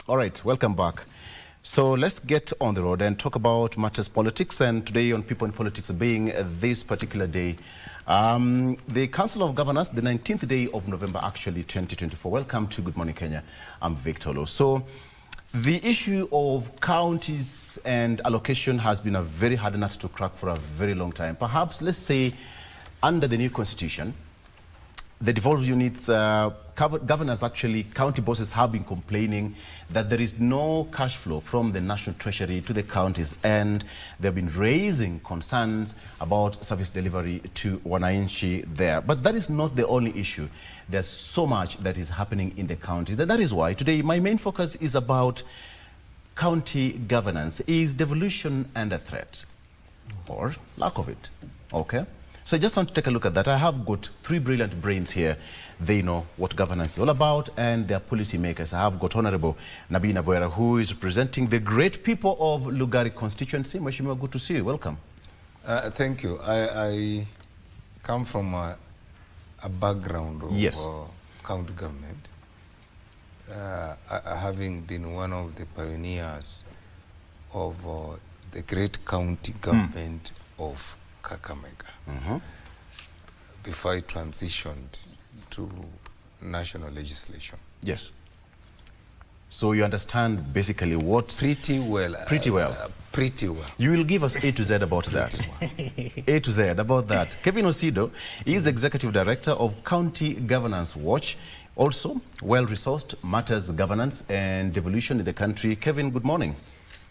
All right, welcome back. So let's get on the road and talk about matters politics. And today on People in Politics being this particular day, the Council of Governors, the 19th day of November, actually 2024. Welcome to Good Morning Kenya. I'm Victor Lo. So the issue of counties and allocation has been a very hard nut to crack for a very long time. Perhaps, let's say, under the new constitution, the devolved units, governors actually, county bosses have been complaining that there is no cash flow from the national treasury to the counties, and they've been raising concerns about service delivery to wananchi there. But that is not the only issue. There's so much that is happening in the counties. And that is why today my main focus is about county governance. Is devolution under threat or lack of it? Okay. So I just want to take a look at that. I have got three brilliant brains here. They know what governance is all about, and they're policy makers. I have got Honorable Nabii Nyabwera, who is representing the great people of Lugari constituency. Mheshimiwa, good to see you. Welcome. Thank you. I come from a background of county government, having been one of the pioneers of the great county government of Kakamega, before I transitioned to national legislation. Yes. So you understand basically what... Pretty well. Pretty well. Pretty well. You will give us A to Z about that. A to Z about that. Kevin Osido is Executive Director of County Governance Watch. Also, well-resourced matters governance and devolution in the country. Kevin, good morning.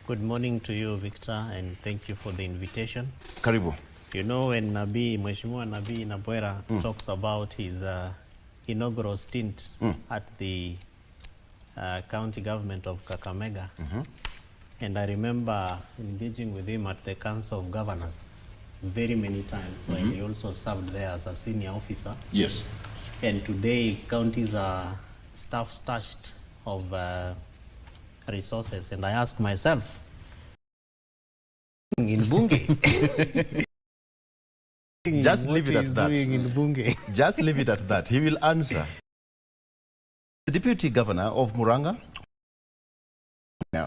Good morning to you, Victor, and thank you for the invitation. Karibu. You know, when Mheshimiwa Nabii Nyabwera talks about his inaugural stint at the county government of Kakamega, and I remember engaging with him at the Council of Governors very many times when he also served there as a senior officer. Yes. And today, counties are staff-starched of resources, and I ask myself, in Bunge, just leave it at that. Just leave it at that. He will answer. The Deputy Governor of Muranga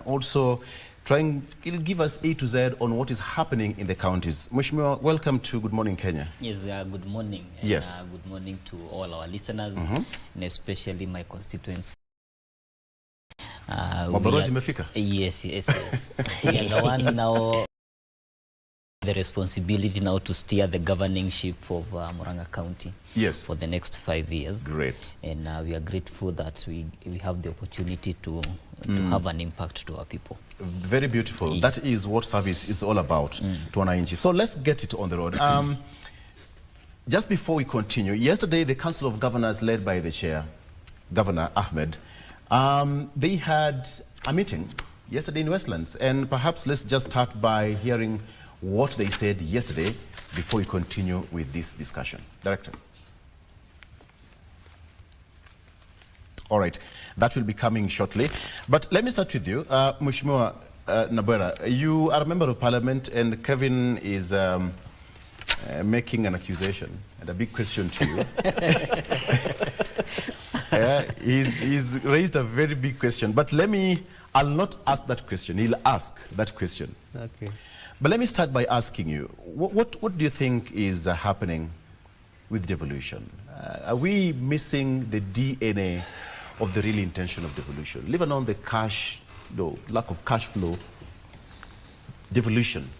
also he'll give us A to Z on what is happening in the counties. Mheshimiwa, welcome to Good Morning Kenya. Yes, good morning. Yes. Good morning to all our listeners, and especially my constituents. Yes. We are the one now, the responsibility now to steer the governing ship of Muranga County for the next 5 years. Great. And we are grateful that we have the opportunity to have an impact to our people. Very beautiful. Yes. That is what service is all about to wananchi. So let's get it on the road. Just before we continue, yesterday the Council of Governors led by the chair, Governor Ahmed, they had a meeting yesterday in Westlands, and perhaps let's just start by hearing what they said yesterday before we continue with this discussion. Director. All right, that will be coming shortly. But let me start with you, Mheshimiwa Nyabwera. You are a member of parliament, and Kevin is making an accusation and a big question to you. He's raised a very big question, but I'll not ask that question. He'll ask that question. Okay. But let me start by asking you, what do you think is happening with devolution? Are we missing the DNA of the real intention of devolution? Leave alone the lack of cash flow, devolution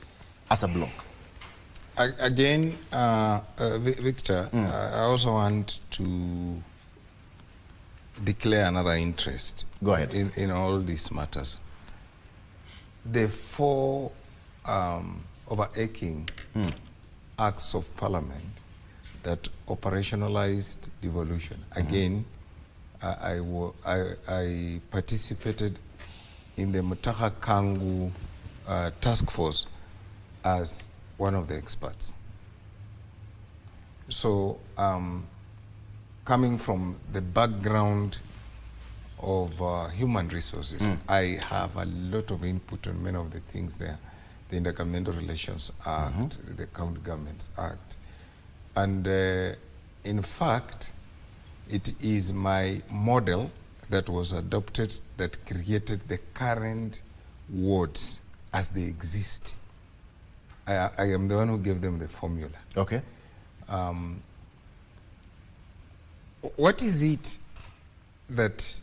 as a block. Again, Victor, I also want to declare another interest. Go ahead. In all these matters. The four overarching acts of parliament that operationalized devolution. Again, I participated in the Mutaha Kangu task force as one of the experts. So, coming from the background of human resources, I have a lot of input on many of the things there. The Intergovernmental Relations Act, the County Governments Act. And in fact, it is my model that was adopted that created the current wards as they exist. I am the one who gave them the formula. Okay. What is it that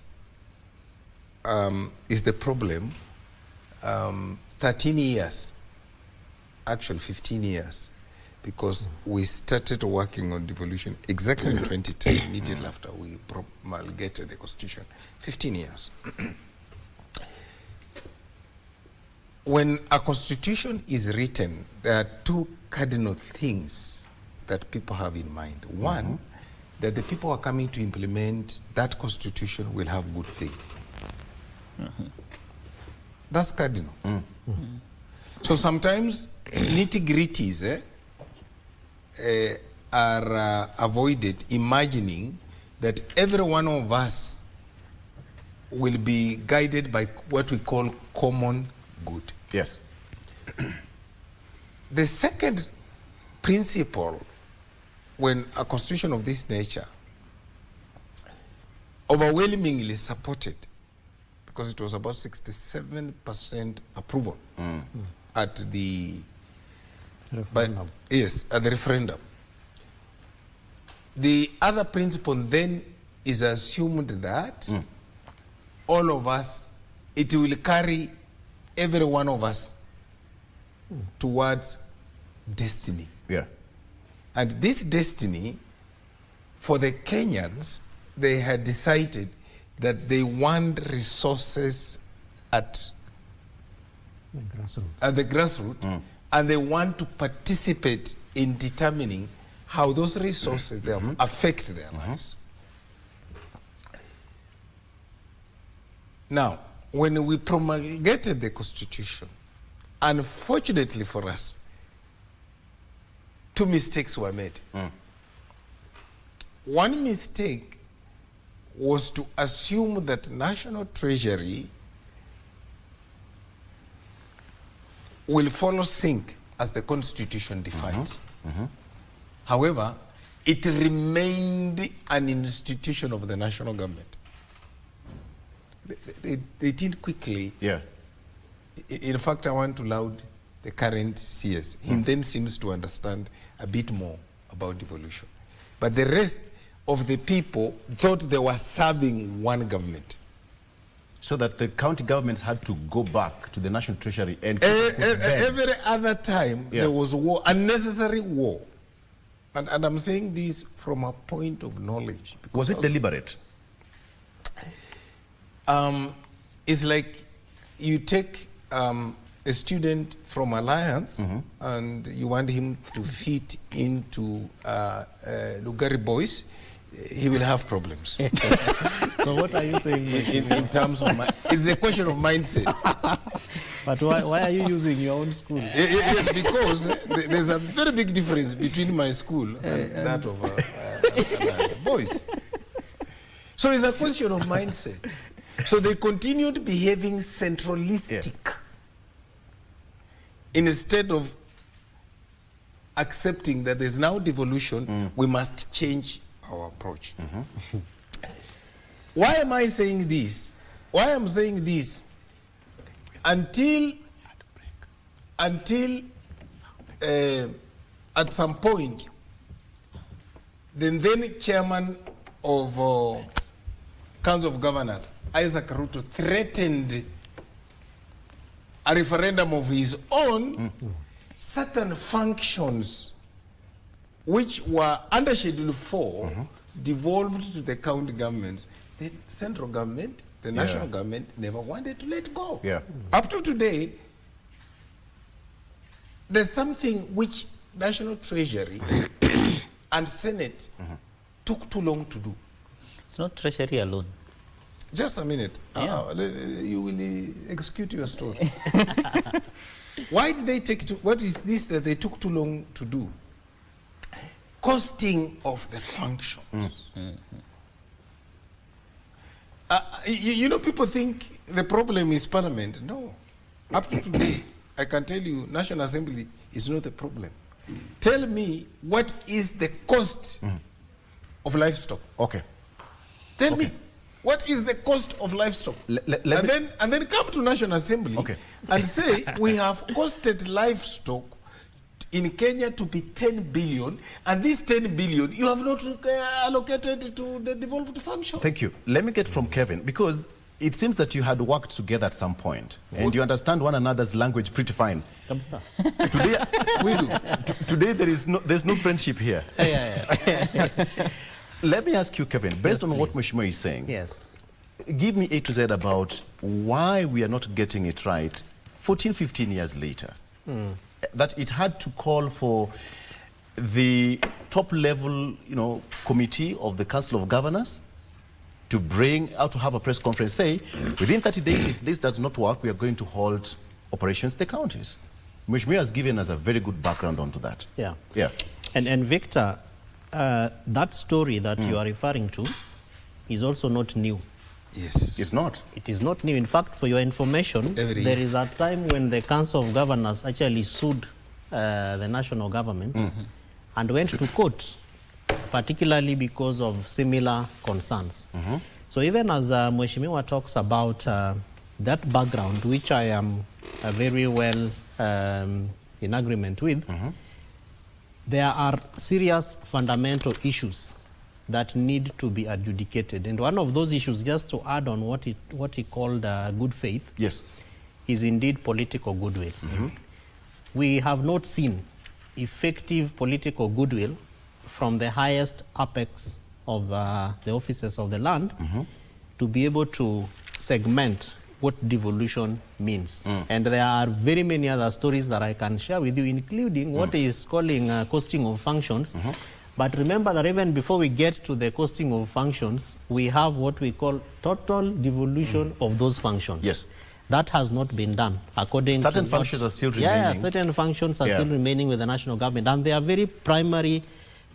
is the problem? 13 years, actually 15 years, because we started working on devolution exactly in 2010, immediately after we promulgated the Constitution. 15 years. When a constitution is written, there are two cardinal things that people have in mind. One, that the people who are coming to implement that constitution will have good faith. That's cardinal. So sometimes nitty-gritties are avoided, imagining that every one of us will be guided by what we call common good. Yes. The second principle, when a constitution of this nature overwhelmingly supported, because it was about 67% approval at the referendum. Yes, at the referendum. The other principle then is assumed that all of us, it will carry every one of us towards destiny. Yeah. And this destiny, for the Kenyans, they had decided that they want resources at the grassroots, and they want to participate in determining how those resources affect their lives. Now, when we promulgated the Constitution, unfortunately for us, two mistakes were made. One mistake was to assume that National Treasury will follow sync as the Constitution defines. However, it remained an institution of the national government. They did quickly. Yeah. In fact, I want to laud the current CS. He then seems to understand a bit more about devolution. But the rest of the people thought they were serving one government. So that the county governments had to go back to the National Treasury and... Every other time there was war, unnecessary war. And I'm saying this from a point of knowledge. Was it deliberate? It's like you take a student from Alliance and you want him to fit into Lugari Boys, he will have problems. So what are you saying? in terms of, it's the question of mindset. But why are you using your own school? Yes, because there's a very big difference between my school and that of Alliance Boys. So it's a question of mindset. So they continued behaving centralistic instead of accepting that there's now devolution, we must change our approach. Why am I saying this? Why I'm saying this? Until at some point, the then chairman of Council of Governors, Isaac Ruto, threatened a referendum of his own, certain functions which were under Schedule 4 devolved to the county government. The central government, the national government, never wanted to let go. Up to today, there's something which National Treasury and Senate took too long to do. It's not Treasury alone. Just a minute. You will execute your story. Why did they take too? What is this that they took too long to do? Costing of the functions. You know, people think the problem is Parliament. No. Up to today, I can tell you, National Assembly is not the problem. Tell me, what is the cost of livestock? Okay. Tell me. what is the cost of livestock? And then come to National Assembly and say, we have costed livestock in Kenya to be 10 billion, and this 10 billion you have not allocated to the devolved function. Thank you. Let me get from Kevin, because it seems that you had worked together at some point, and you understand one another's language pretty fine. Today, we do. Today there's no friendship here. Let me ask you, Kevin, based on what Mheshimiwa is saying, give me A to Z about why we are not getting it right 14, 15 years later. That it had to call for the top level, committee of the Council of Governors to bring out, to have a press conference, say, within 30 days, if this does not work, we are going to hold operations in the counties. Mheshimiwa has given us a very good background onto that. Yeah. And Victor, that story that you are referring to is also not new. Yes. It's not. It is not new. In fact, for your information, there is a time when the Council of Governors actually sued the national government and went to court, particularly because of similar concerns. So even as Mheshimiwa talks about that background, which I am very well in agreement with, there are serious fundamental issues that need to be adjudicated. And one of those issues, just to add on what he called good faith, is indeed political goodwill. We have not seen effective political goodwill from the highest apex of the officers of the land to be able to segment what devolution means. And there are very many other stories that I can share with you, including what he is calling costing of functions. But remember that even before we get to the costing of functions, we have what we call total devolution of those functions. Yes. That has not been done according to certain functions are still remaining. Yeah, certain functions are still remaining with the national government, and they are very primary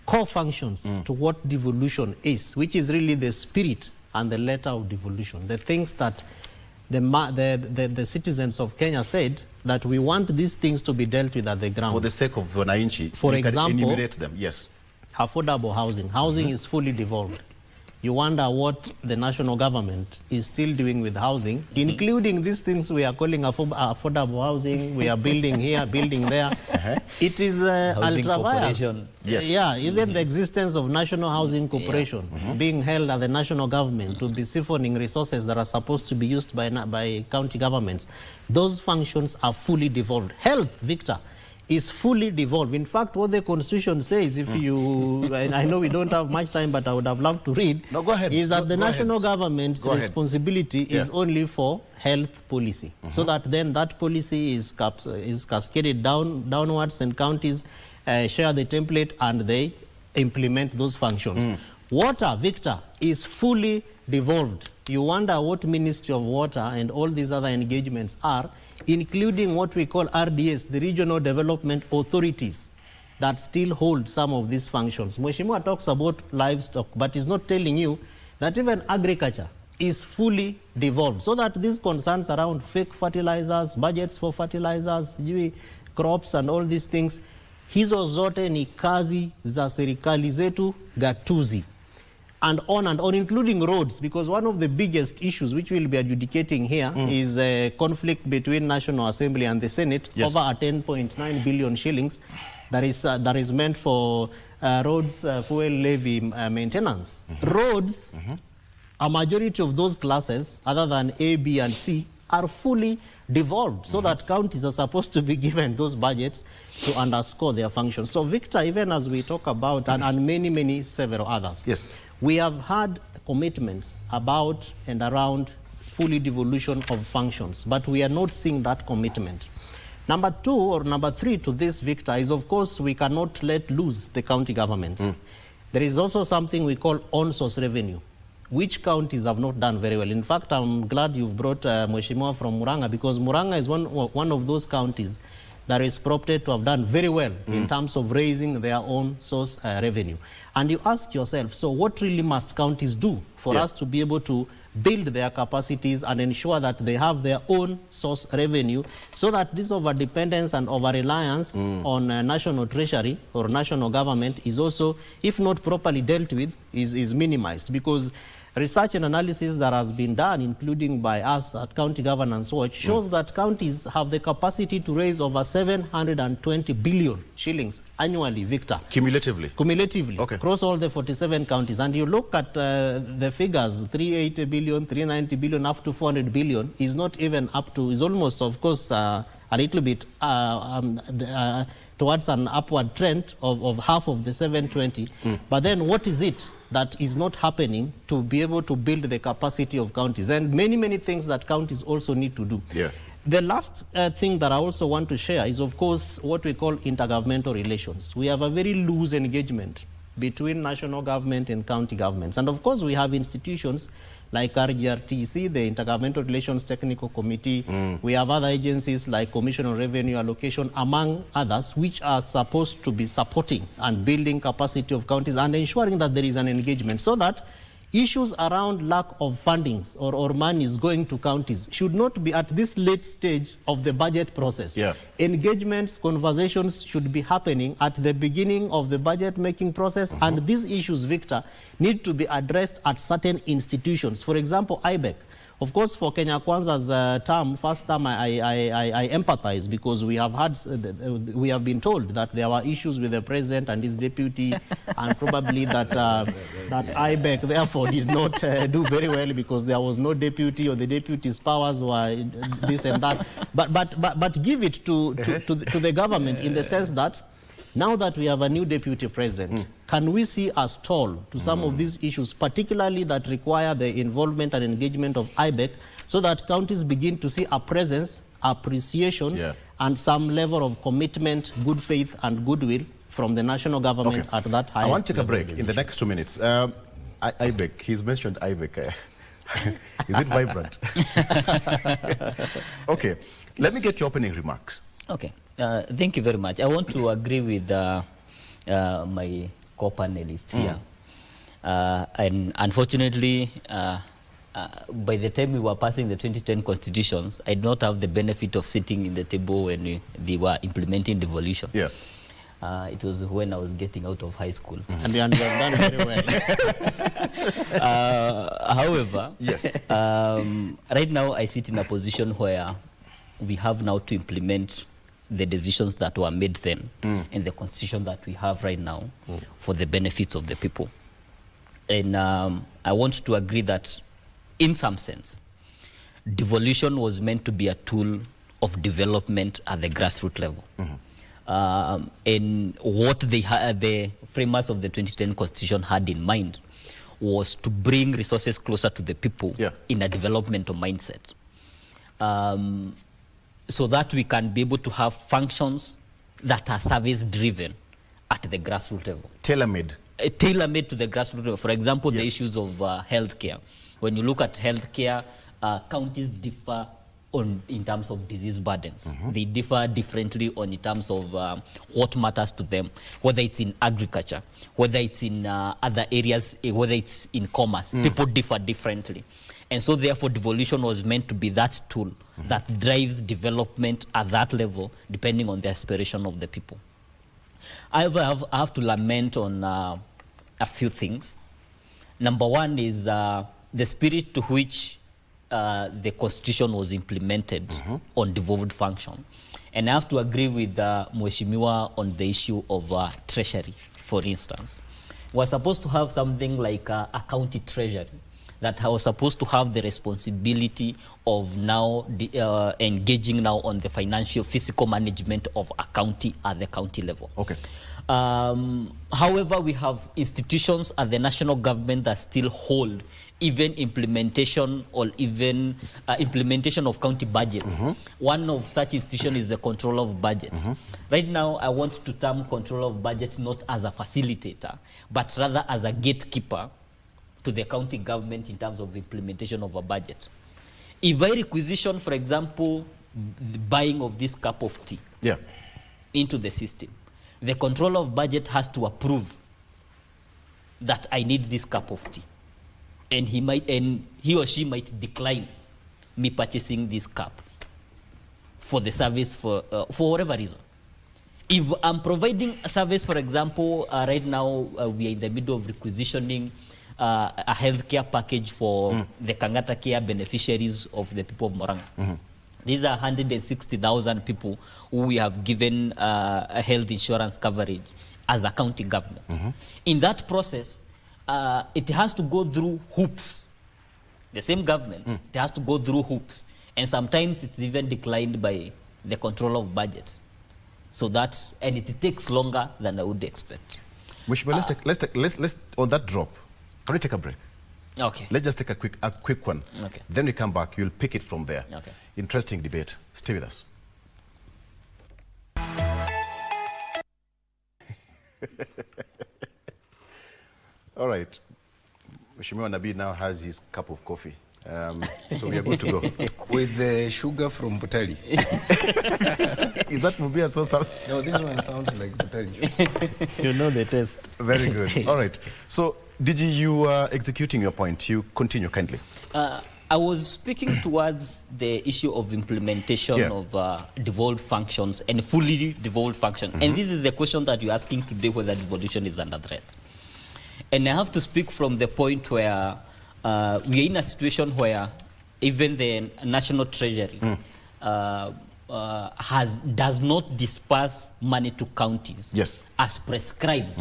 core functions to what devolution is, which is really the spirit and the letter of devolution. The things that the citizens of Kenya said that we want these things to be dealt with at the ground. For the sake of Wananchi, for example, can enumerate them. Yes. Affordable housing. Housing is fully devolved. You wonder what the national government is still doing with housing, including these things we are calling affordable housing. We are building here, building there. It is ultra-vires. Yeah, even the existence of National Housing Corporation being held at the national government to be siphoning resources that are supposed to be used by county governments. Those functions are fully devolved. Health, Victor, is fully devolved. In fact, what the Constitution says, if you, I know we don't have much time, but I would have loved to read, go ahead. Is that the national government's responsibility is only for health policy. So that then that policy is cascaded downwards, and counties share the template and they implement those functions. Water, Victor, is fully devolved. You wonder what Ministry of Water and all these other engagements are, including what we call RDS, the Regional Development Authorities, that still hold some of these functions. Mheshimiwa talks about livestock, but is not telling you that even agriculture is fully devolved. So that these concerns around fake fertilizers, budgets for fertilizers, crops and all these things, hizo zote ni kazi za serikali zetu gatuzi. And on, including roads, because one of the biggest issues which we'll be adjudicating here is a conflict between National Assembly and the Senate over a 10.9 billion shillings that is meant for roads fuel levy maintenance. Roads, a majority of those classes, other than A, B, and C, are fully devolved, so that counties are supposed to be given those budgets to underscore their functions. So, Victor, even as we talk about, and many several others, we have had commitments about and around fully devolution of functions, but we are not seeing that commitment. Number two, or number three to this, Victor, is of course we cannot let loose the county governments. There is also something we call on-source revenue, which counties have not done very well. In fact, I'm glad you've brought Mheshimiwa from Murang'a, because Murang'a is one of those counties that is reported to have done very well in terms of raising their own source revenue. And you ask yourself, so what really must counties do for us to be able to build their capacities and ensure that they have their own source revenue, so that this over-dependence and over-reliance on national treasury or national government is also, if not properly dealt with, is minimized? Because research and analysis that has been done, including by us at County Governance Watch, shows that counties have the capacity to raise over 720 billion shillings annually, Victor. Cumulatively? Cumulatively, okay, across all the 47 counties. And you look at the figures, 380 billion, 390 billion, up to 400 billion, is not even up to, is almost, of course, a little bit towards an upward trend of half of the 720. But then what is it that is not happening to be able to build the capacity of counties? And many, many things that counties also need to do. Yeah. The last thing that I also want to share is, of course, what we call intergovernmental relations. We have a very loose engagement between national government and county governments. And of course, we have institutions like RGRTC, the Intergovernmental Relations Technical Committee. We have other agencies like Commission on Revenue Allocation, among others, which are supposed to be supporting and building capacity of counties and ensuring that there is an engagement, so that issues around lack of fundings or monies going to counties should not be at this late stage of the budget process. Yeah. Engagements, conversations should be happening at the beginning of the budget making process, and these issues, Victor, need to be addressed at certain institutions. For example, IBEC. Of course, for Kenya Kwanza's first term, I empathize, because we have been told that there were issues with the president and his deputy, and probably that IBEC therefore did not do very well because there was no deputy, or the deputy's powers were this and that. But give it to the government, in the sense that now that we have a new deputy president, can we see a stall to some of these issues, particularly that require the involvement and engagement of IBEC, so that counties begin to see a presence, appreciation, and some level of commitment, good faith, and goodwill from the national government at that highest. I want to take a break in the next 2 minutes. IBEC, he's mentioned IBEC. Is it vibrant? Okay, let me get your opening remarks. Okay. Thank you very much. I want to agree with my co-panelists here. And unfortunately, by the time we were passing the 2010 constitutions, I did not have the benefit of sitting in the table when they were implementing devolution. Yeah. It was when I was getting out of high school. And you have done very well. However, yes. Right now I sit in a position where we have now to implement the decisions that were made then and the constitution that we have right now for the benefits of the people. And I want to agree that, in some sense, devolution was meant to be a tool of development at the grassroots level. And what the framers of the 2010 constitution had in mind was to bring resources closer to the people in a developmental mindset. So that we can be able to have functions that are service-driven at the grassroots level. Tailor-made. Tailor-made to the grassroots level. For example, the issues of healthcare. When you look at healthcare, counties differ in terms of disease burdens. They differ differently in terms of what matters to them, whether it's in agriculture, whether it's in other areas, whether it's in commerce. People differ differently. And so therefore devolution was meant to be that tool that drives development at that level, depending on the aspiration of the people. However, I have to lament on a few things. Number one is the spirit to which the constitution was implemented on devolved function. And I have to agree with Mheshimiwa on the issue of treasury, for instance. We're supposed to have something like a county treasury that was supposed to have the responsibility of now engaging now on the financial, physical management of a county at the county level. Okay. However, we have institutions at the national government that still hold even implementation or even implementation of county budgets. One of such institutions is the control of budget. Right now, I want to term control of budget not as a facilitator, but rather as a gatekeeper to the county government in terms of implementation of a budget. If I requisition, for example, the buying of this cup of tea into the system, the control of budget has to approve that I need this cup of tea. And he or she might decline me purchasing this cup for the service for whatever reason. If I'm providing a service, for example, right now we are in the middle of requisitioning a healthcare package for the Kangata Care beneficiaries of the people of Moranga. These are 160,000 people who we have given a health insurance coverage as a county government. In that process, it has to go through hoops. The same government, it has to go through hoops. And sometimes it's even declined by the controller of budget. So that, and it takes longer than I would expect. Let's on that drop, can we take a break? Okay. Let's just take a quick one. Okay. Then we come back, you'll pick it from there. Okay. Interesting debate. Stay with us. All right. Mheshimiwa Nabii now has his cup of coffee. So we are good to go. With the sugar from Butali. Is that Mubia so sound? No, this one sounds like Butali. You know the taste. Very good. All right. So, DG, you are executing your point. You continue kindly. I was speaking towards the issue of implementation of devolved functions and fully devolved functions. And this is the question that you're asking today, whether devolution is under threat. And I have to speak from the point where we are in a situation where even the National Treasury does not disperse money to counties as prescribed,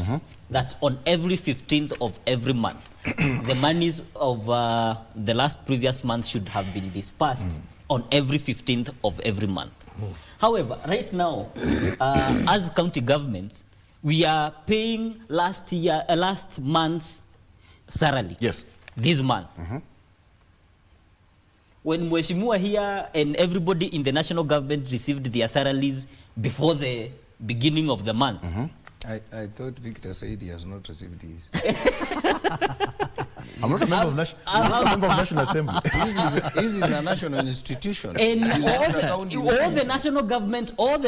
that on every 15th of every month, the monies of the previous month should have been dispersed on every 15th of every month. However, right now, as county governments, we are paying last month's salary this month. When Mheshimiwa here and everybody in the national government received their salaries before the beginning of the month. I thought Victor said he has not received his. I'm not a member of National Assembly. This is a national institution. And all the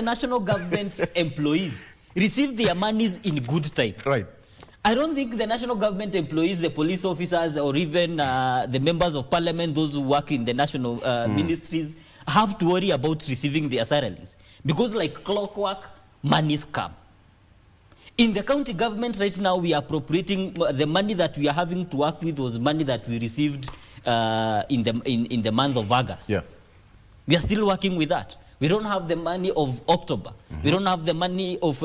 national government employees receive their monies in good time. Right. I don't think the national government employees, the police officers, or even the members of parliament, those who work in the national ministries, have to worry about receiving their salaries. Because like clockwork, monies come. In the county government right now, we are appropriating the money that we are having to work with was money that we received in the month of August. We are still working with that. We don't have the money of October. We don't have the money of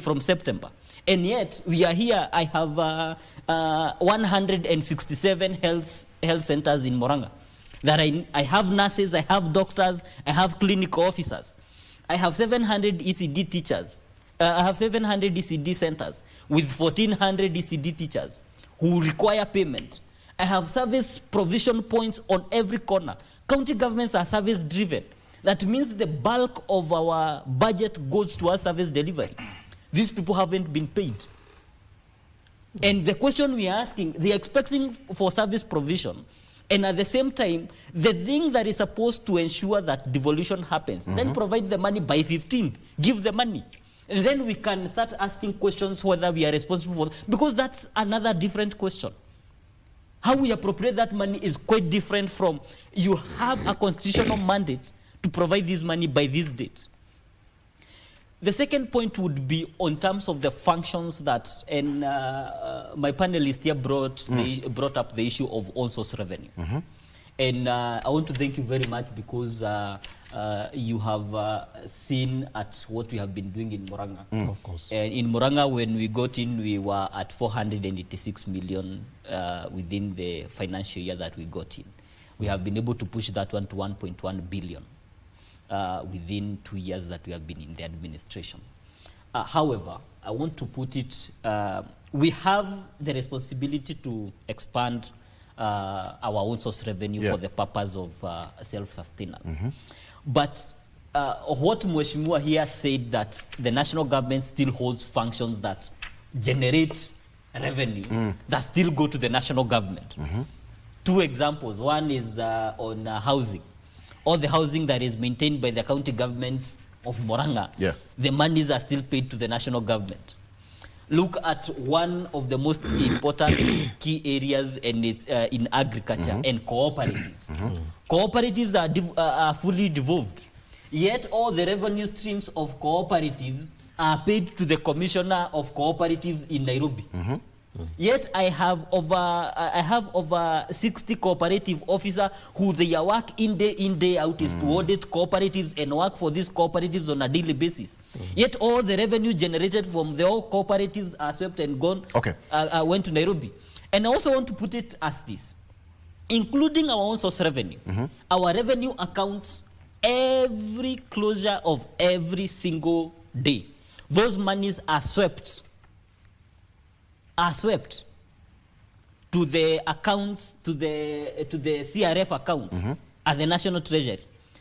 from September. And yet, we are here. I have 167 health centers in Moranga. That I have nurses, I have doctors, I have clinical officers. I have 700 ECD teachers. I have 700 ECD centers with 1,400 ECD teachers who require payment. I have service provision points on every corner. County governments are service driven. That means the bulk of our budget goes towards service delivery. These people haven't been paid. And the question we are asking, they are expecting for service provision. And at the same time, the thing that is supposed to ensure that devolution happens, then provide the money by 15th, give the money. And then we can start asking questions whether we are responsible for, because that's another different question. How we appropriate that money is quite different from, you have a constitutional mandate to provide this money by this date. The second point would be on terms of the functions that, and my panelist here brought up the issue of all source revenue. And I want to thank you very much because you have seen at what we have been doing in Moranga. Of course. And in Moranga, when we got in, we were at 486 million within the financial year that we got in. We have been able to push that one to 1.1 billion. Within 2 years that we have been in the administration. However, I want to put it, we have the responsibility to expand our own source revenue for the purpose of self-sustenance. But what Mheshimiwa here said, that the national government still holds functions that generate revenue that still go to the national government. Two examples. One is on housing. All the housing that is maintained by the county government of Moranga, the monies are still paid to the national government. Look at one of the most important key areas, and it's in agriculture and cooperatives. Cooperatives are fully devolved, yet all the revenue streams of cooperatives are paid to the commissioner of cooperatives in Nairobi. Yet I have over 60 cooperative officers who their work in day out is to audit cooperatives and work for these cooperatives on a daily basis. Yet all the revenue generated from the all cooperatives are swept and gone. Okay. Went to Nairobi. And I also want to put it as this, including our own source revenue. Our revenue accounts, every closure of every single day, those monies are swept to the accounts, to the CRF accounts at the National Treasury.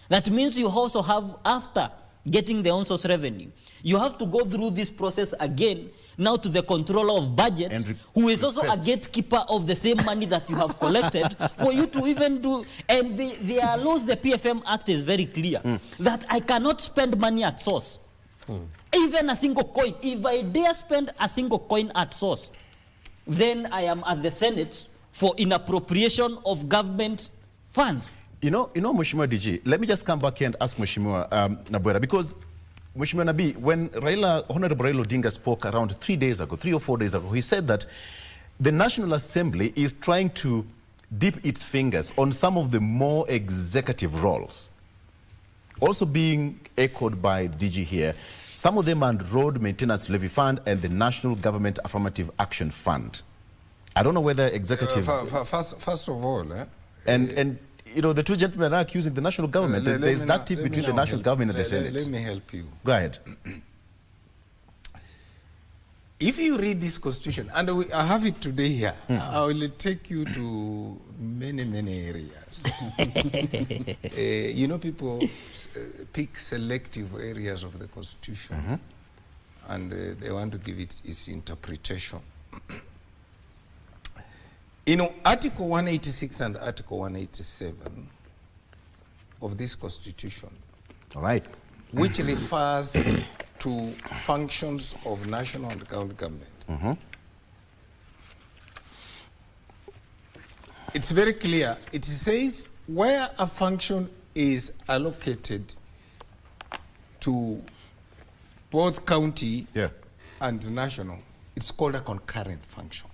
That means you also have, after getting the on-source revenue, you have to go through this process again, now to the controller of budgets, who is also a gatekeeper of the same money that you have collected, for you to even do, and there are laws, the PFM Act is very clear, that I cannot spend money at source. Even a single coin. If I dare spend a single coin at source, then I am at the Senate for inappropriation of government funds. You know, Mheshimiwa DG, let me just come back here and ask Mheshimiwa Nabwera, because Mheshimiwa Nabi, when Honorable Raila Odinga spoke around 3 or 4 days ago, he said that the National Assembly is trying to dip its fingers on some of the more executive roles, also being echoed by DG here. Some of them are Road Maintenance Levy Fund and the National Government Affirmative Action Fund. I don't know whether executive... First of all... And you know, the two gentlemen are accusing the national government. There's that tip between the national government and the Senate. Let me help you. Go ahead. If you read this constitution, and I have it today here, I will take you to many areas. You know, people pick selective areas of the constitution, and they want to give it its interpretation. You know, Article 186 and Article 187 of this constitution, all right, which refers to functions of national and county government. It's very clear. It says where a function is allocated to both county and national, it's called a concurrent function.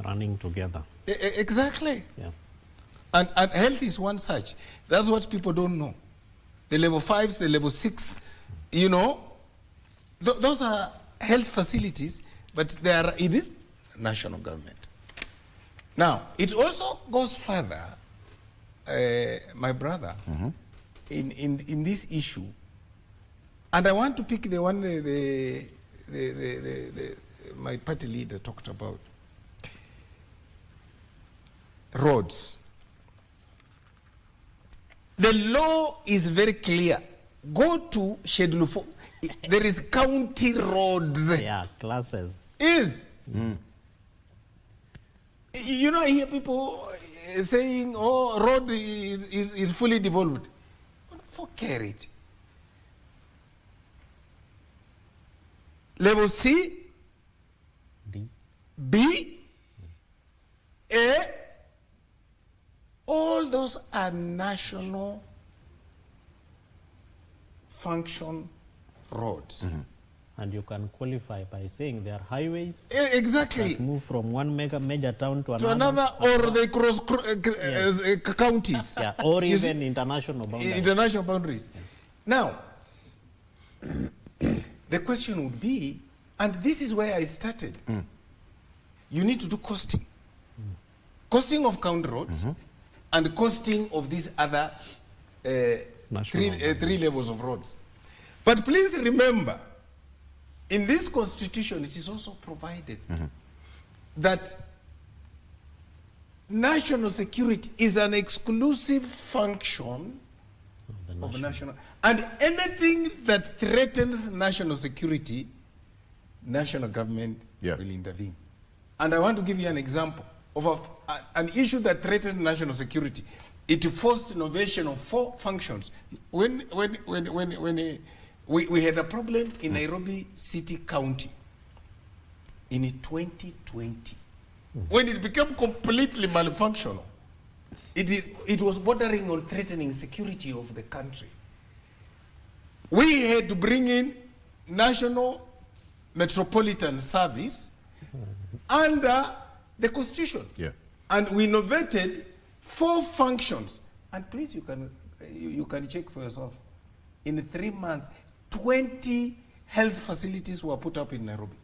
Running together. Exactly. Yeah. And health is one such. That's what people don't know. The level 5s, the level 6, you know, those are health facilities, but they are in the national government. Now, it also goes further, my brother, in this issue, and I want to pick the one my party leader talked about. Roads. The law is very clear. Go to Schedule 4. There is county roads. Yeah, classes. You know, I hear people saying, oh, road is fully devolved. Forget it. Level C, D, B, A, all those are national function roads. And you can qualify by saying they are highways. Exactly. That move from one major town to another, or they cross counties. Yeah, or even international boundaries. International boundaries. Yeah. Now, the question would be, and this is where I started, you need to do costing. Costing of county roads, and costing of these other three levels of roads. But please remember, in this constitution, it is also provided that national security is an exclusive function of national, and anything that threatens national security, national government will intervene. And I want to give you an example of an issue that threatened national security. It forced innovation of 4 functions. When we had a problem in Nairobi City County in 2020, when it became completely malfunctional. It was bordering on threatening security of the country. We had to bring in National Metropolitan Service under the Constitution. Yeah. And we innovated 4 functions. And please, you can check for yourself. In 3 months, 20 health facilities were put up in Nairobi.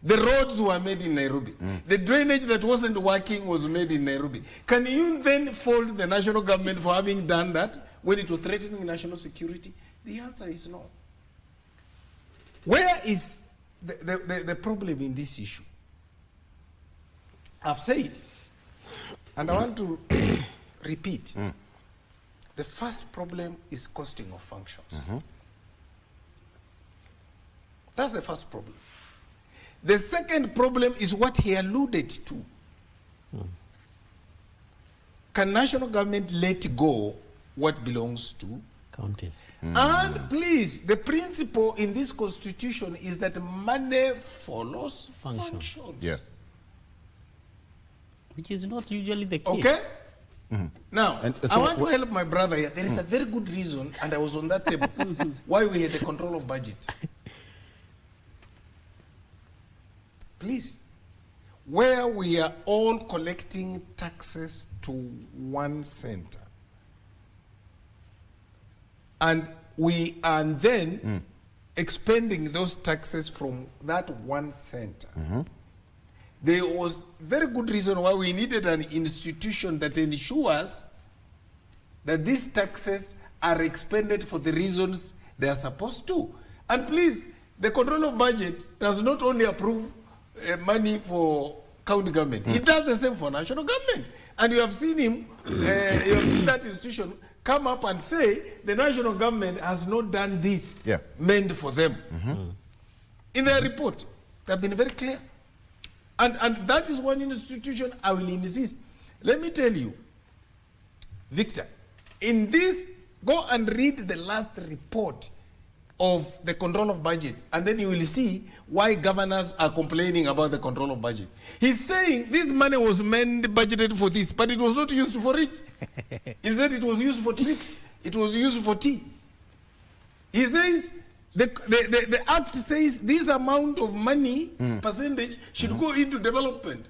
The roads were made in Nairobi. The drainage that wasn't working was made in Nairobi. Can you then fault the national government for having done that when it was threatening national security? The answer is no. Where is the problem in this issue? I've said, and I want to repeat, the first problem is costing of functions. That's the first problem. The second problem is what he alluded to. Can national government let go what belongs to counties? And please, the principle in this constitution is that money follows functions. Yeah. Which is not usually the case. Okay? Now, And I so want to help my brother here. There is a very good reason, and I was on that table, why we had the control of budget. Please, where we are all collecting taxes to one center, and we are then expending those taxes from that one center. There was very good reason why we needed an institution that ensures that these taxes are expended for the reasons they are supposed to. And please, the control of budget does not only approve money for county government. It does the same for national government. And you have seen him, you have seen that institution come up and say the national government has not done this meant for them. In their report, they have been very clear. And that is one institution I will insist. Let me tell you, Victor, in this, go and read the last report of the control of budget, and then you will see why governors are complaining about the control of budget. He's saying this money was budgeted for this, but it was not used for it. He said it was used for trips, it was used for tea. He says the act says this amount of money percentage should go into development.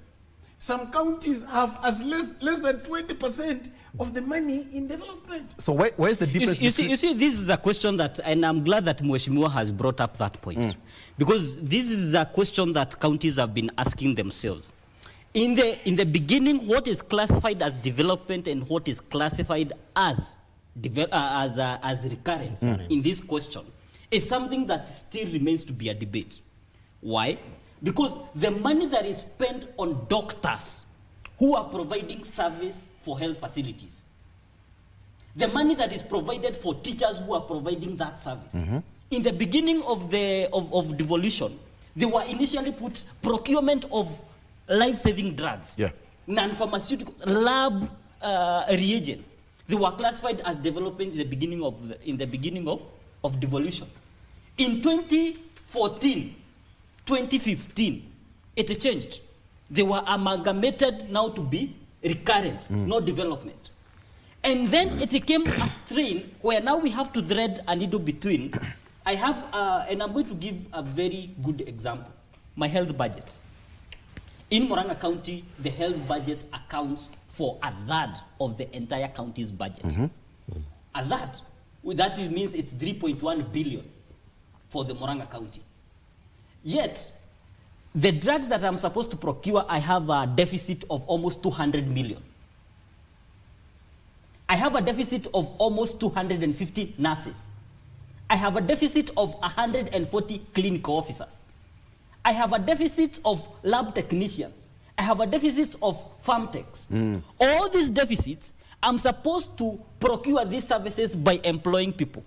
Some counties have as less than 20% of the money in development. So where's the difference? You see, this is a question that, and I'm glad that Mheshimiwa has brought up that point, because this is a question that counties have been asking themselves. In the beginning, what is classified as development and what is classified as recurrent in this question is something that still remains to be a debate. Why? Because the money that is spent on doctors who are providing service for health facilities, the money that is provided for teachers who are providing that service, in the beginning of devolution, they were initially put procurement of life-saving drugs, non-pharmaceutical lab reagents. They were classified as development in the beginning of devolution. In 2014, 2015, it changed. They were amalgamated now to be recurrent, not development. And then it became a strain where now we have to thread a needle between. I have, and I'm going to give a very good example. My health budget. In Murang'a County, the health budget accounts for a third of the entire county's budget. A third. That means it's 3.1 billion for the Murang'a County. Yet, the drugs that I'm supposed to procure, I have a deficit of almost 200 million. I have a deficit of almost 250 nurses. I have a deficit of 140 clinical officers. I have a deficit of lab technicians. I have a deficit of farm techs. All these deficits, I'm supposed to procure these services by employing people.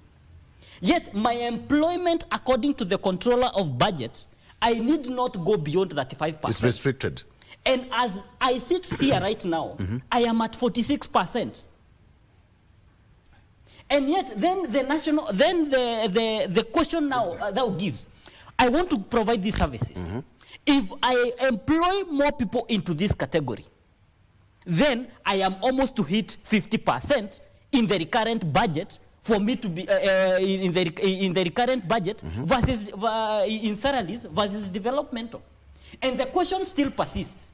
Yet my employment, according to the controller of budget, I need not go beyond 35%. It's restricted. And as I sit here right now, I am at 46%. And yet, then the question now gives, I want to provide these services. If I employ more people into this category, then I am almost to hit 50% in the recurrent budget for me to be in the recurrent budget versus in salaries versus developmental. And the question still persists.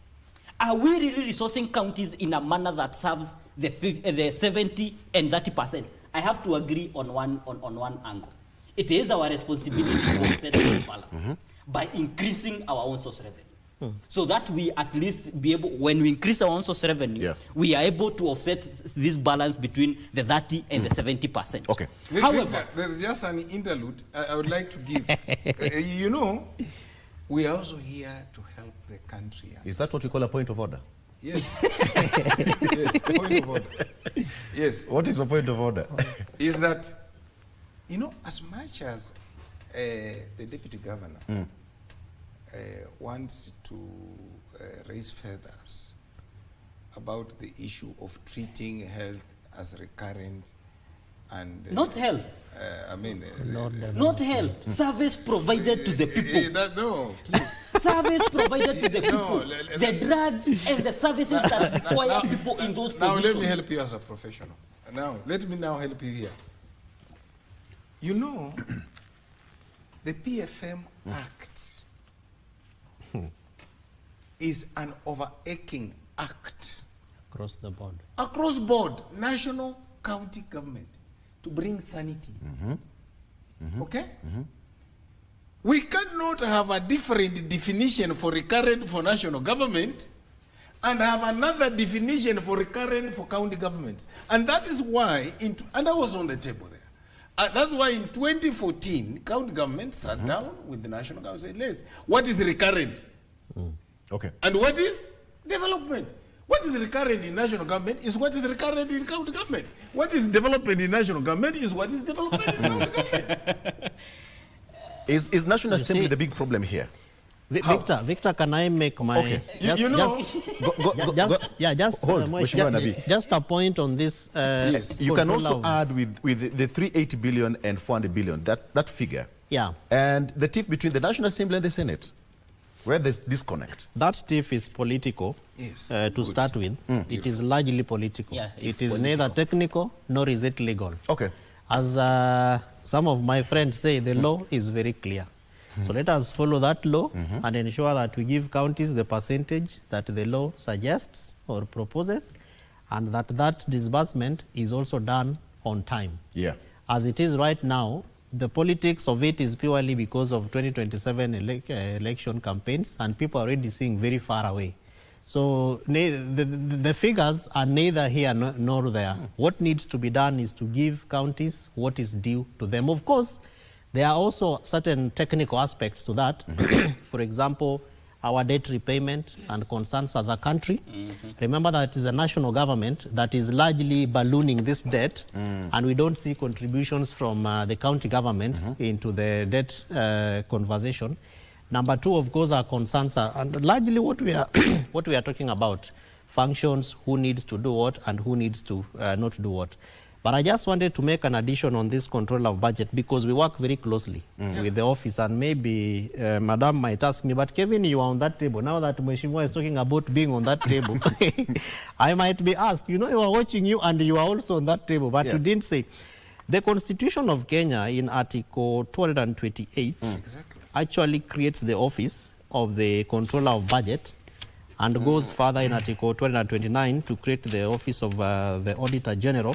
Are we really resourcing counties in a manner that serves the 70 and 30%? I have to agree on one angle. It is our responsibility to offset the balance by increasing our own source revenue. So that we at least be able, when we increase our own source revenue, we are able to offset this balance between the 30 and the 70%. Okay. However, there's just an interlude I would like to give. You know, we are also here to help the country. Is that what we call a point of order? Yes. Yes, point of order. Yes. What is the point of order? Is that, you know, as much as the deputy governor wants to raise feathers about the issue of treating health as recurrent and... not health. I mean... not health. Service provided to the people. No, please. Service provided to the people. The drugs and the services that require people in those positions. Now let me help you as a professional. Now, let me now help you here. You know, the PFM Act is an overarching act. Across the board. Across board, national, county government, to bring sanity. Okay? We cannot have a different definition for recurrent for national government and have another definition for recurrent for county governments. And that is why, and I was on the table there. That's why in 2014, county government sat down with the national government and said, what is recurrent? Okay. And what is development? What is recurrent in national government is what is recurrent in county government. What is development in national government is what is development in county government. Is National Assembly the big problem here? Victor, can I make my... Okay. Just a point on this. Yes. You can also add with the 380 billion and 400 billion, that figure. Yeah. And the tiff between the National Assembly and the Senate, where there's disconnect. That tiff is political, yes, to start with. It is largely political. Yeah, it is neither technical nor is it legal. Okay. As some of my friends say, the law is very clear. So let us follow that law and ensure that we give counties the percentage that the law suggests or proposes, and that disbursement is also done on time. Yeah. As it is right now, the politics of it is purely because of 2027 election campaigns, and people are already seeing very far away. So the figures are neither here nor there. What needs to be done is to give counties what is due to them. Of course, there are also certain technical aspects to that. For example, our debt repayment and concerns as a country. Remember that it is a national government that is largely ballooning this debt, and we don't see contributions from the county governments into the debt conversation. Number two, of course, our concerns are, and largely what we are what we are talking about, functions, who needs to do what and who needs to not do what. But I just wanted to make an addition on this control of budget, because we work very closely with the office, and maybe Madam might ask me, but Kevin, you are on that table. Now that Mheshimiwa is talking about being on that table, I might be asked, you know, you are watching you and you are also on that table, but you didn't say. The Constitution of Kenya in Article 228 actually creates the office of the controller of budget, and goes further in Article 229 to create the office of the Auditor General.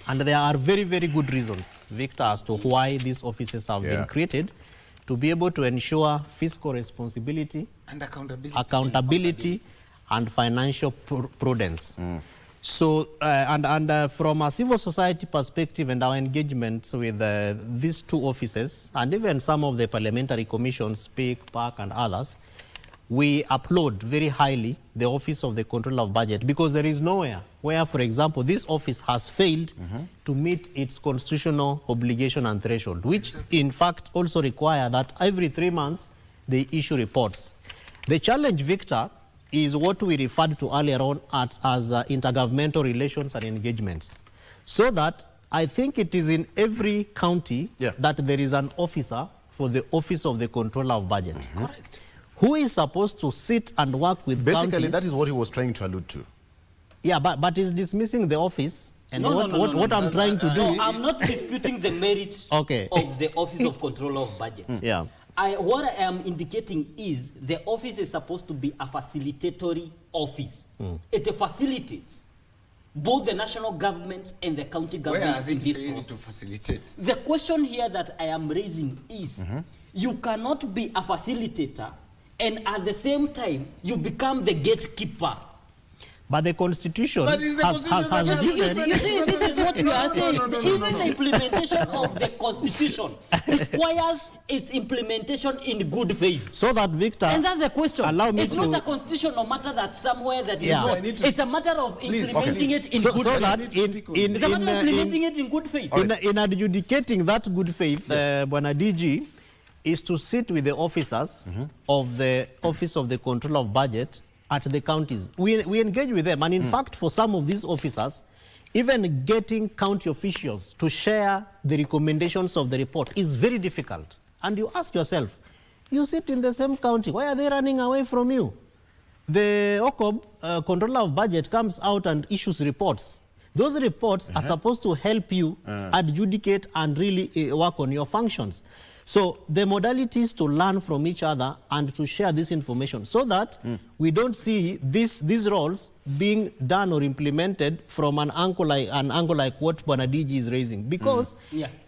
And there are very, very good reasons, Victor, as to why these offices have been created, to be able to ensure fiscal responsibility and accountability and financial prudence. So, from a civil society perspective and our engagements with these two offices, and even some of the parliamentary commissions, PIC, PAC, and others, we applaud very highly the Office of the Controller of Budget, because there is nowhere where, for example, this office has failed to meet its constitutional obligation and threshold, which in fact also require that every 3 months they issue reports. The challenge, Victor, is what we referred to earlier on as intergovernmental relations and engagements. So that I think it is in every county that there is an officer for the Office of the Controller of Budget. Correct. Who is supposed to sit and work with Basically, counties. that is what he was trying to allude to. Yeah, but he's dismissing the office. And what I'm trying to do... No, I'm not disputing the merits of the Office of Controller of Budget. Yeah. what I am indicating is the office is supposed to be a facilitatory office. It facilitates both the national government and the county government in this process. To facilitate? The question here that I am raising is, you cannot be a facilitator and at the same time you become the gatekeeper. But the Constitution But is the has Constitution given... You see, this is what we are saying. Even the implementation of the Constitution requires its implementation in good faith. So that, Victor, And that's the question. allow me It's to... not a constitutional matter that somewhere that is Yeah. not. I need to It's a matter of implementing it in so, good so faith. that It's a matter of implementing it in good faith. in adjudicating that good faith, Bwana DG, is to sit with the officers of the Office of the Control of Budget at the counties. We engage with them, and in fact, for some of these officers, even getting county officials to share the recommendations of the report is very difficult. And you ask yourself, you sit in the same county, why are they running away from you? The OCOB, Controller of Budget, comes out and issues reports. Those reports are supposed to help you adjudicate and really work on your functions. So the modality is to learn from each other and to share this information so that we don't see these roles being done or implemented from an angle like what Bwana DG is raising. Because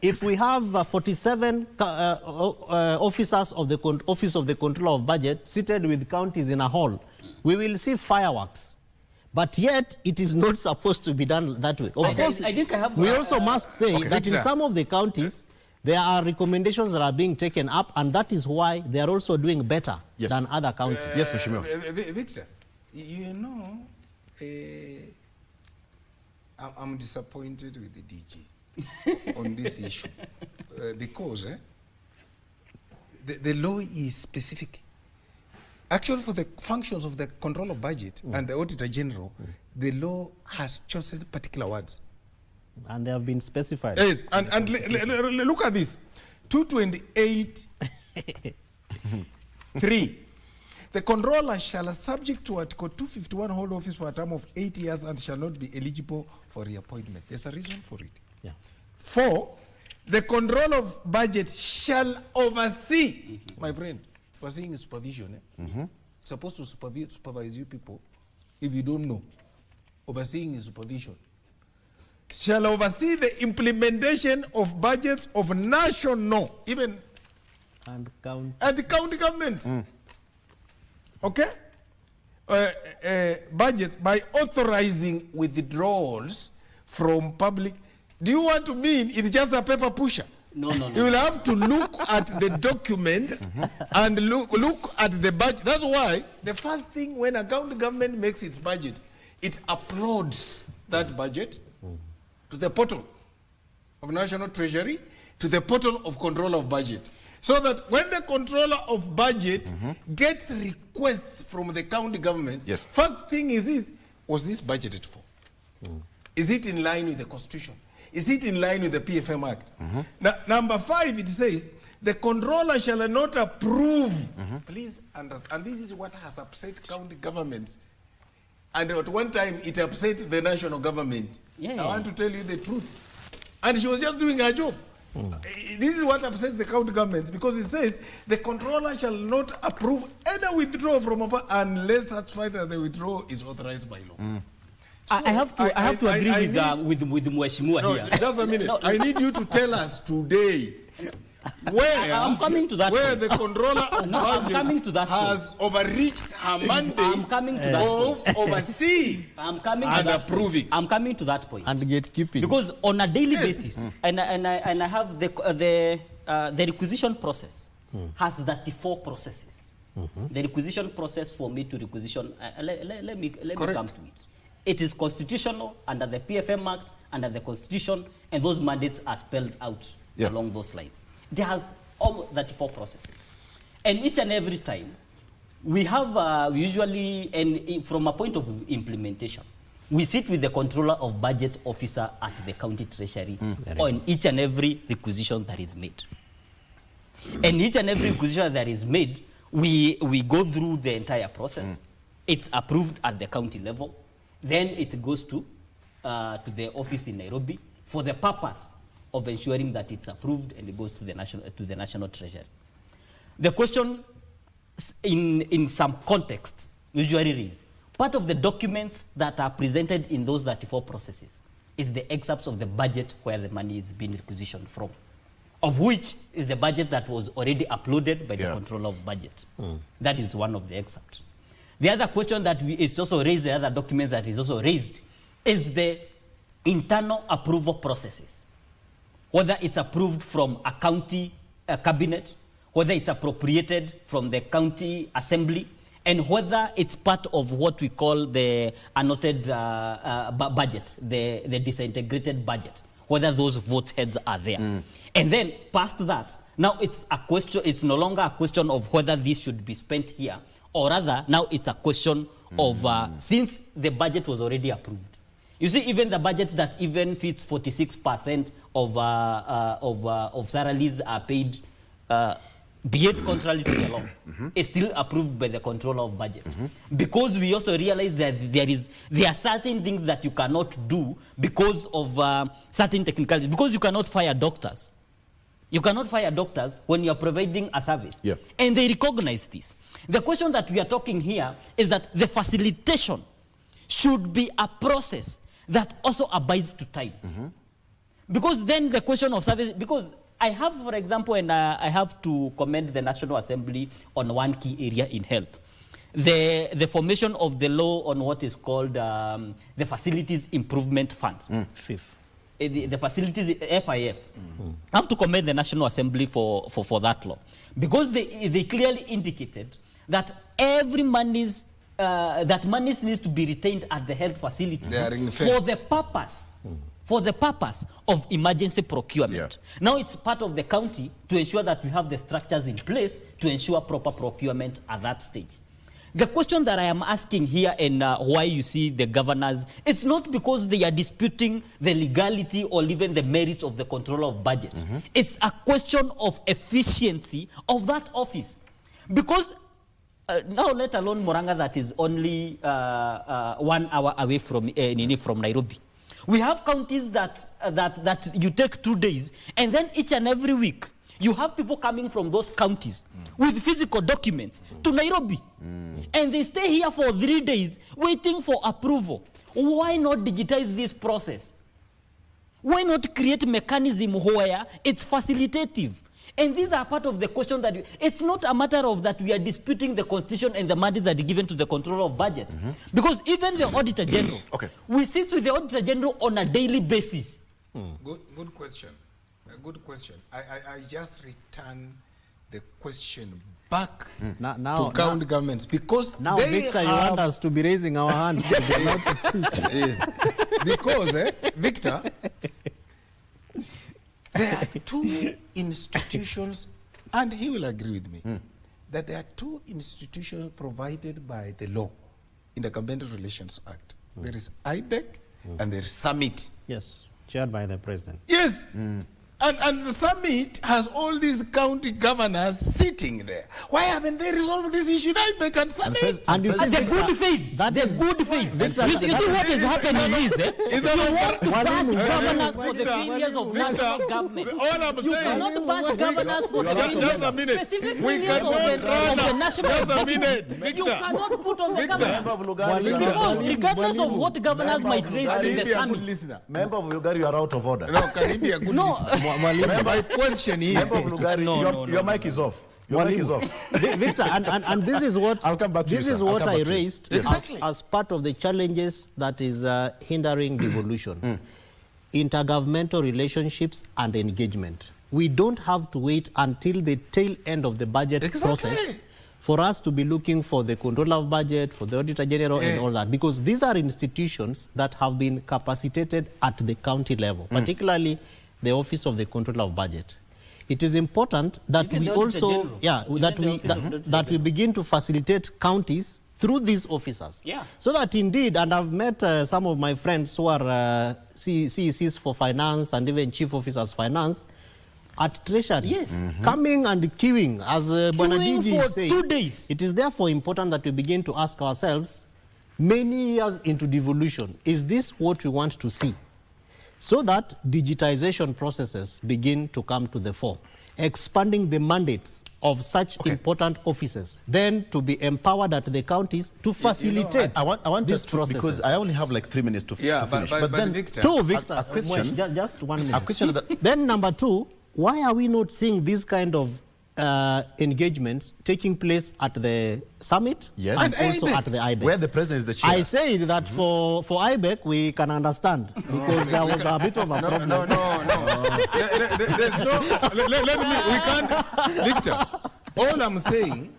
if we have 47 officers of the Office of the Controller of Budget seated with counties in a hall, we will see fireworks. But yet, it is not supposed to be done that way. Of course, I think I have, we also must say that in Victor. some of the counties, there are recommendations that are being taken up, and that is why they are also doing better than other counties. Yes, Mheshimiwa. Victor, you know, I'm disappointed with the DG on this issue because the law is specific. Actually, for the functions of the control of budget and the Auditor General, the law has chosen particular words. And they have been specified. Yes, and look at this. 228 3. The controller shall, subject to Article 251, hold office for a term of 8 years and shall not be eligible for reappointment. There's a reason for it. Yeah. 4. The control of budget shall oversee. My friend, overseeing is supervision. Supposed to supervise you people if you don't know. Overseeing is supervision. Shall oversee the implementation of budgets of national, even And count. at the county governments. Okay? Budget by authorizing withdrawals from public. Do you want to mean it's just a paper pusher? No. You will have to look at the documents and look at the budget. That's why the first thing when a county government makes its budget, it uploads that budget to the portal of National Treasury, to the portal of Controller of Budget. So that when the Controller of Budget gets requests from the county government, first thing is was this budgeted for? Is it in line with the Constitution? Is it in line with the PFM Act? Now, number 5, it says, the controller shall not approve. Please understand, and this is what has upset county governments. And at one time, it upset the national government. I want to tell you the truth. And she was just doing her job. This is what upsets the county government, because it says the controller shall not approve any withdrawal from unless satisfied that the withdrawal is authorized by law. So I have to agree with Mheshimiwa here. Just a minute. I need you to tell us today where I'm coming to that where point. the controller of I'm coming to budget that has overreached her mandate I'm coming to that of overseeing I'm coming to and that approving. Point. I'm coming to that point. And gatekeeping. Because on a daily basis, and I have the requisition process has 34 processes. The requisition process for me to requisition, let me come to it. It is constitutional under the PFM Act, under the Constitution, and those mandates are spelled out along those lines. They have almost 34 processes. And each and every time, we have usually, and from a point of implementation, we sit with the controller of budget officer at the county treasury on each and every requisition that is made. And each and every requisition that is made, we go through the entire process. It's approved at the county level. Then it goes to the office in Nairobi for the purpose of ensuring that it's approved and it goes to the national treasury. the question in some context usually is, part of the documents that are presented in those 34 processes is the excerpts of the budget where the money is being requisitioned from, of which is the budget that was already uploaded by the Controller of Budget. That is one of the excerpts. The other question that is also raised, the other document that is also raised, is the internal approval processes. Whether it's approved from a county cabinet, whether it's appropriated from the county assembly, and whether it's part of what we call the annotated budget, the disintegrated budget, whether those vote heads are there. And then past that, now it's a question, it's no longer a question of whether this should be spent here, or rather now it's a question of, since the budget was already approved. You see, even the budget that even fits 46% of salaries are paid, be it contrary to the law, is still approved by the Controller of Budget. Because we also realize that there are certain things that you cannot do because of certain technicalities. Because you cannot fire doctors. You cannot fire doctors when you are providing a service. Yeah. And they recognize this. The question that we are talking here is that the facilitation should be a process that also abides to time. Because then the question of service, because I have, for example, and I have to commend the National Assembly on one key area in health. The formation of the law on what is called the Facilities Improvement Fund. Fifth. The facilities, FIF. I have to commend the National Assembly for that law. Because they clearly indicated that every monies, that monies needs to be retained at the health facility for the purpose of emergency procurement. Now it's part of the county to ensure that we have the structures in place to ensure proper procurement at that stage. The question that I am asking here and why you see the governors, it's not because they are disputing the legality or even the merits of the Controller of Budget. It's a question of efficiency of that office. Because now, let alone Moranga, that is only 1 hour away from Nairobi. We have counties that you take 2 days, and then each and every week, you have people coming from those counties with physical documents to Nairobi. And they stay here for 3 days waiting for approval. Why not digitize this process? Why not create a mechanism where it's facilitative? And these are part of the question that it's not a matter of that we are disputing the constitution and the mandate that is given to the Controller of Budget. Because even the Auditor General, we sit with the Auditor General on a daily basis. Good question. Good question. I just return the question back to county governments, because now, they Victor, you want us to be raising our hands to be allowed to speak. Yes. Because, Victor, there are 2 institutions, and he will agree with me, that there are 2 institutions provided by the law in the Governmental Relations Act. There is IBEC and there is Summit. Yes, chaired by the President. Yes. And the Summit has all these county governors sitting there. Why haven't they resolved this issue in IBEC and Summit? And you see, the good faith. That is good faith. You see what is happening is, you want to bash governors for the failures of national government. All I'm saying, you cannot bash governors for the specific failures of the national government. You cannot put on the government. Because regardless of what governors might raise in the summit. Member of Lugari, you are out of order. No, can he be a good listener? My question is, Member of Lugari, your mic is off. Your mic is off. Victor, and this is what I'll come back to this you, is sir. what I'll come I back to you. raised Exactly. as part of the challenges that is hindering devolution. Intergovernmental relationships and engagement. We don't have to wait until the tail end of the budget process for us to be looking for the Controller of Budget, for the Auditor General and all that, because these are institutions that have been capacitated at the county level, particularly the Office of the Controller of Budget. It is important that we also, that we begin to facilitate counties through these officers. So that indeed, and I've met some of my friends who are CECs for finance and even chief officers finance at Treasury, coming and queuing, as Bonadiji is saying. 2 days. It is therefore important that we begin to ask ourselves, many years into devolution, is this what we want to see? So that digitization processes begin to come to the fore. expanding the mandates of such important offices, then to be empowered at the counties to facilitate I want these us to, processes. because I only have like 3 minutes to finish. But then Victor, Victor, a question, just 1 minute. a question that Then number 2, why are we not seeing these kind of engagements taking place at the summit Yes. and And also IBEC, at the IBEC? where the president is the chair? I said that for IBEC we can understand because there was a bit of a problem. No. There's no. Let me. We can't. Victor, all I'm saying,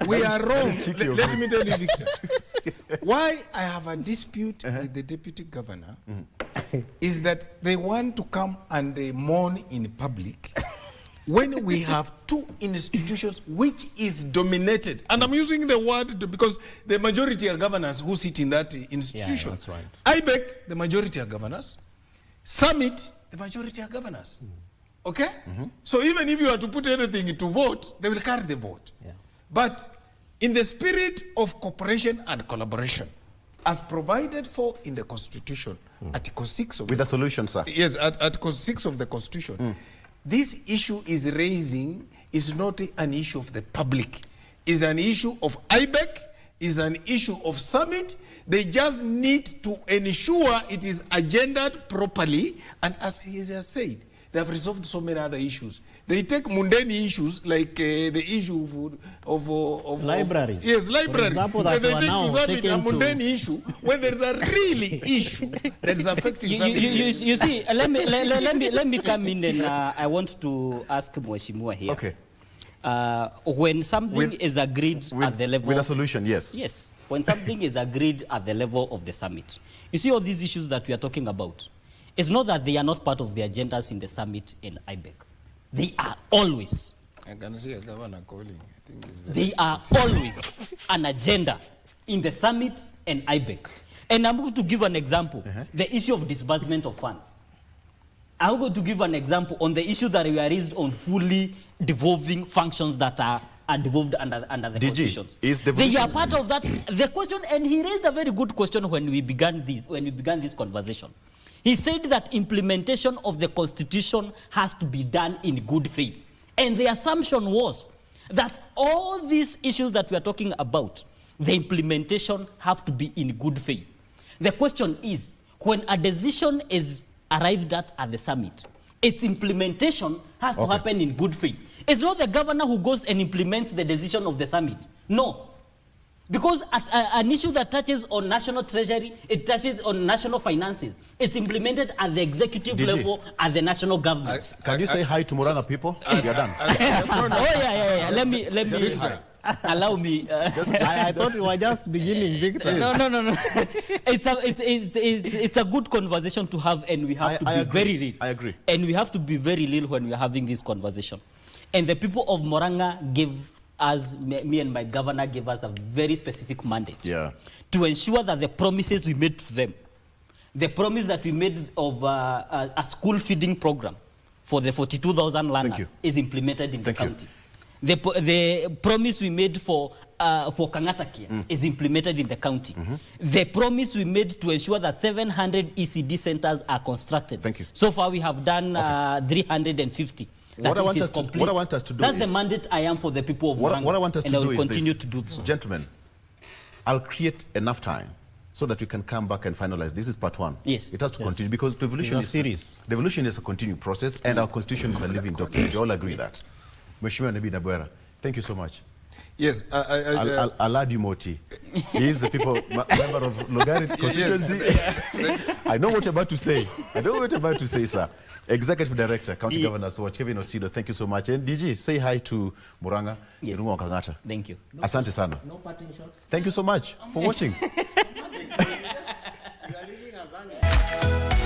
we are wrong. Let me tell you, Victor. Why I have a dispute with the deputy governor is that they want to come and mourn in public when we have 2 institutions which is dominated, and I'm using the word because the majority are governors who sit in that institution. Yeah, that's right. IBEC, the majority are governors. Summit, the majority are governors. Okay? So even if you are to put anything to vote, they will carry the vote. Yeah. But in the spirit of cooperation and collaboration, as provided for in the Constitution, Article 6 of With a solution, sir. Yes, Article 6 of the Constitution. This issue is raising is not an issue of the public. It's an issue of IBEC, is an issue of summit. They just need to ensure it is agendaed properly. And as he has said, they have resolved so many other issues. They take mundane issues like the issue of libraries. Yes, libraries. For example, And that they were take now to summit a taken to- mundane issue when there is a really issue that is affecting something. You see, let me come in and I want to ask Mheshimiwa here. Okay. When something is agreed at the level... With a solution, yes. Yes. When something is agreed at the level of the summit, you see all these issues that we are talking about, it's not that they are not part of the agendas in the summit in IBEC. They are always. I can see a governor calling. I think it's very They are always an agenda in the summit and IBEC. And I'm going to give an example. The issue of disbursement of funds. I'm going to give an example on the issue that we are raised on fully devolving functions that are devolved under the Constitution. Is They devolution- are part of that. The question, and he raised a very good question when we began this conversation. He said that implementation of the Constitution has to be done in good faith. And the assumption was that all these issues that we are talking about, the implementation have to be in good faith. The question is, when a decision is arrived at the summit, its implementation has to happen in good faith. It's not the governor who goes and implements the decision of the summit. No. Because an issue that touches on national treasury, it touches on national finances. It's implemented at the executive DG, level, at the national government. Can you say hi to Muranga people? We are done. Let me allow me. I thought we were just beginning, Victor. No. It's a good conversation to have, and we have to be very real. I agree. And we have to be very real when we are having this conversation. And the people of Muranga gave us, me and my governor gave us a very specific mandate to ensure that the promises we made to them, the promise that we made of a school feeding program for the 42,000 learners is implemented in the county. The promise we made for Kangatakia is implemented in the county. The promise we made to ensure that 700 ECD centers are constructed. So far we have done 350. What I want us to do That's the mandate I am for the people of Muranga. What I want us to do is continue to do so. Gentlemen, I'll create enough time so that we can come back and finalize. This is part 1. Yes. It has to continue because devolution is a continued process and our constitution is a living document. You all agree that. Mheshimiwa Nabi Nabwera, thank you so much. Yes, I'll add you Moti. He is the member of Logarit constituency. I know what you're about to say. Sir. Executive Director, County Governors Watch, Kevin Osido, thank you so much. And DG, say hi to Muranga. Yes. Thank you. Asante sana. No parting shots. Thank you so much for watching. We are leaving Azania.